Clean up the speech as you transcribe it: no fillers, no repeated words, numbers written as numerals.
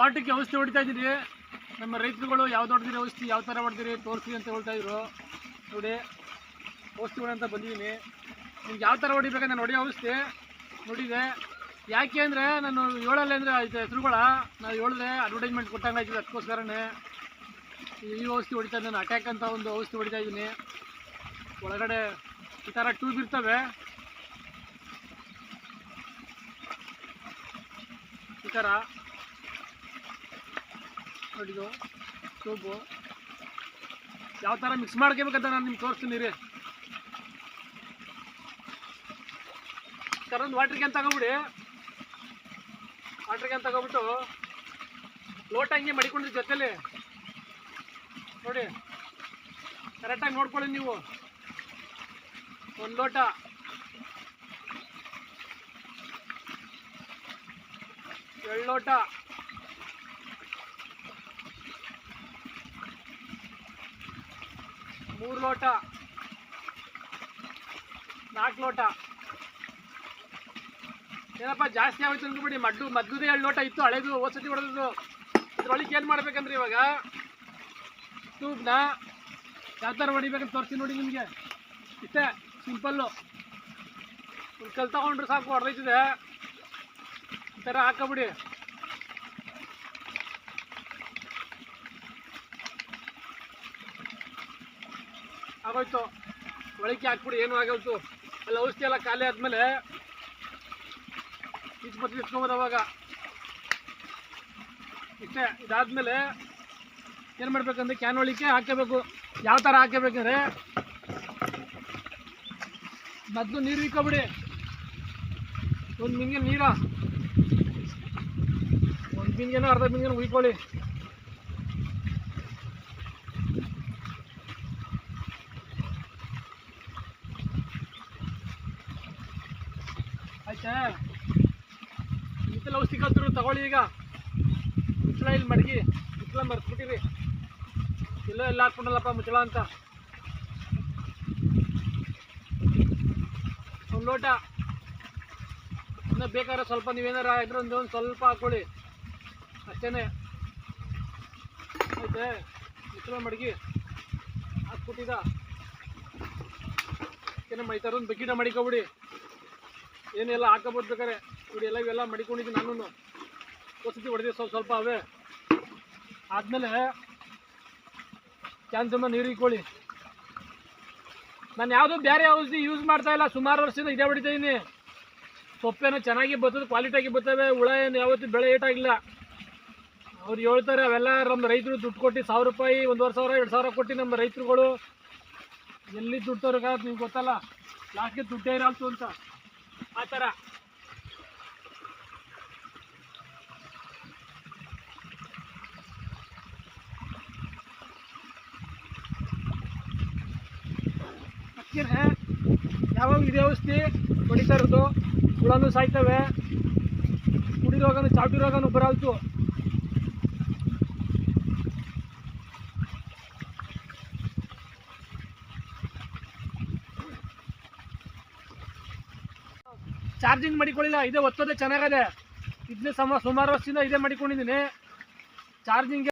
ತೋಟಕ್ಕೆ ಔಷಧಿ ಹೊಡಿತಾ ಇದ್ದೀರಿ. ನಮ್ಮ ರೈತರುಗಳು ಯಾವ್ದು ಹೊಡೆದಿರಿ ಔಷಧಿ, ಯಾವ ಥರ ಹೊಡೆದಿರಿ ತೋರಿಸಿ ಅಂತ ಹೇಳ್ತಾಯಿದ್ರು. ನೋಡಿ ಔಷಧಿ ಹೊಡೆ ಅಂತ ಬಂದಿದ್ದೀನಿ. ನಿಮ್ಗೆ ಯಾವ ಥರ ಹೊಡಿಬೇಕಂತ ನಾನು ಹೊಡೆಯೋ ಔಷಧಿ ನೋಡಿದೆ. ಯಾಕೆ ಅಂದರೆ ನಾನು ಹೇಳಲ್ಲ ಅಂದರೆ ಆಯ್ತು ಹೆಸರುಗಳ ನಾವು ಹೇಳಿದ್ರೆ ಅಡ್ವರ್ಟೈಸ್ಮೆಂಟ್ ಕೊಟ್ಟಂಗೆ ಆಯ್ತದೆ. ಅದಕ್ಕೋಸ್ಕರನೇ ಈ ಔಷಧಿ ಹೊಡಿತಾ ನಾನು ಅಟ್ಯಾಕ್ ಅಂತ ಒಂದು ಔಷಧಿ ಹೊಡಿತಾ ಇದ್ದೀನಿ. ಒಳಗಡೆ ಈ ಥರ ಟ್ಯೂಬ್ ಇರ್ತವೆ, ಈ ಥರ ನೋಡಿದು ಟ್ಯೂಬು ಯಾವ ಥರ ಮಿಕ್ಸ್ ಮಾಡ್ಕೋಬೇಕಂತ ನಾನು ನಿಮ್ಗೆ ತೋರಿಸ್ತೀನಿ ರೀ. ಥರ ಒಂದು ವಾಟ್ರ್ ಕ್ಯಾನ್ ತಗೊಬಿಡಿ. ವಾಟ್ರ್ ಕ್ಯಾನ್ ತಗೊಬಿಟ್ಟು ಲೋಟ ಹಂಗೆ ಮಡಿಕೊಂಡ್ರಿ ಜೊತೆಲಿ ನೋಡಿ, ಕರೆಕ್ಟಾಗಿ ನೋಡ್ಕೊಳ್ಳಿ ನೀವು. ಒಂದು ಲೋಟ, ಎರಡು ಲೋಟ, ಮೂರು ಲೋಟ, 4 ಲೋಟ. ಏನಪ್ಪ ಜಾಸ್ತಿ ಆಗೋಯ್ತು ಅಂದ್ಬಿಡಿ. ಮದ್ದುದೇ 2 ಲೋಟ ಇತ್ತು, ಹಳೇದು ಹೊಸತಿ ಹೊಡೆದು. ಇದ್ರೊಳಗೆ ಏನು ಮಾಡ್ಬೇಕಂದ್ರೆ ಇವಾಗ ಟ್ಯೂಬ್ನ ಯಾವ ಥರ ಹೊಡಿಬೇಕಂತ ತೋರಿಸ್ತೀನಿ ನೋಡಿ ನಿಮಗೆ. ಇಷ್ಟೇ ಸಿಂಪಲ್ಲು. ಒಂದು ಕಲ್ ತಗೊಂಡ್ರೆ ಸಾಕು, ಹೊಡೆದೈತಿದೆ. ಈ ಥರ ಹಾಕೋಬಿಡಿ. ಆಗೋಯ್ತು. ಒಳಕ್ಕೆ ಹಾಕ್ಬಿಡಿ, ಏನೂ ಆಗೋಯ್ತು. ಅಲ್ಲಿ ಔಷಧಿ ಎಲ್ಲ ಖಾಲಿ ಆದಮೇಲೆ ಇಟ್ಕೊಬೋದು ಅವಾಗ. ಇಷ್ಟೇ. ಇದಾದಮೇಲೆ ಏನು ಮಾಡಬೇಕಂದ್ರೆ ಕ್ಯಾನ್ ಒಳಕ್ಕೆ ಹಾಕಬೇಕು. ಯಾವ ಥರ ಹಾಕಬೇಕಂದ್ರೆ ಮೊದಲು ನೀರು ಇಕ್ಕೊಬಿಡಿ. ಒಂದು ಬಿಂದಿಗೆ ನೀರ, ಒಂದು ಬಿಂದಿಗೆನೋ ಅರ್ಧ ಬಿಂದಿಗೆನೋ ಉಯ್ಕೊಳ್ಳಿ. ಆಯ್ತಾ? ಔಷಧಿ ಕಲ್ತರು ತಗೊಳ್ಳಿ. ಈಗ ಮುಚ್ಚಳ ಇಲ್ಲಿ ಮಡಗಿ, ಮುಚ್ಚಳ ಮರ್ತ್ಬಿಟ್ಟಿರಿ. ಎಲ್ಲ ಹಾಕ್ಬಿಡಲ್ಲಪ್ಪ ಮುಚ್ಚಳ ಅಂತ. ಒಂದು ಲೋಟ. ಇನ್ನೂ ಬೇಕಾದ್ರೆ ಸ್ವಲ್ಪ ನೀವೇನಾರ ಇದ್ರೆ ಒಂದು ಸ್ವಲ್ಪ ಹಾಕ್ಕೊಳ್ಳಿ, ಅಷ್ಟೇ. ಆಯ್ತೆ? ಮುಚ್ಚಳ ಮಡಗಿ ಹಾಕ್ಬಿಟ್ಟಿದ ಏನಮ್ಮ ಈ ಥರ ಒಂದು ಬಕೆಟ ಮಡಿಕೊಬಿಡಿ. ಏನೆಲ್ಲ ಹಾಕೋಬೋದು ಬೇಕಾರೆ ನೋಡಿ. ಇವೆಲ್ಲ ಮಡಿಕೊಂಡಿದ್ದೀನಿ ನಾನು. ವಸತಿ ಹೊಡೆದಿ ಸ್ವಲ್ಪ ಅವೇ. ಆದಮೇಲೆ ಕ್ಯಾನ್ ತುಂಬ ನೀರು ಇಕ್ಕೊಳ್ಳಿ. ನಾನು ಯಾವುದೂ ಬೇರೆ ಔಷಧಿ ಯೂಸ್ ಮಾಡ್ತಾ ಇಲ್ಲ. ಸುಮಾರು ವರ್ಷದಿಂದ ಇದೇ ಹೊಡಿತಾ ಇದ್ದೀನಿ. ಸೊಪ್ಪೇನೋ ಚೆನ್ನಾಗಿ ಬರ್ತದೆ, ಕ್ವಾಲಿಟಿಯಾಗಿ ಬರ್ತವೆ. ಹುಳ ಏನು ಯಾವತ್ತೂ ಬೆಳೆ ಏಟಾಗಿಲ್ಲ. ಅವ್ರು ಹೇಳ್ತಾರೆ ಅವೆಲ್ಲ ನಮ್ಮ ರೈತರು ದುಡ್ಡು ಕೊಟ್ಟು 1000 ರೂಪಾಯಿ, 1500, 2000 ಕೊಟ್ಟು ನಮ್ಮ ರೈತರುಗಳು ಎಲ್ಲಿ ದುಡ್ಡು ತರೋಕ್ಕಾಗತ್ತೆ ನಿಮ್ಗೆ ಗೊತ್ತಲ್ಲ. ಲಾಸ್ಟ್ಗೆ ದುಡ್ಡೇ ಇರಲ್ತು ಅಂತ ಆ ಥರ. ಅದಕ್ಕೆ ಯಾವಾಗ ಇದೇ ಔಷಧಿ ಹೊಡಿತಾ ಇರೋದು. ಹುಳನೂ ಸಾಯ್ತವೆ, ಕುಡಿ ರೋಗನೂ ಚಾಟಿ ರೋಗನೂ ಬರಲ್ತು. ಚಾರ್ಜಿಂಗ್ ಮಾಡಿಕೊಳ್ಳಿಲ್ಲ, ಇದೇ ಒತ್ತೋದೇ ಚೆನ್ನಾಗದೆ. ಇದನ್ನೇ ಸುಮಾರು ವರ್ಷದಿಂದ ಇದೇ ಮಾಡಿಕೊಂಡಿದ್ದೀನಿ ಚಾರ್ಜಿಂಗ್ಗೆ.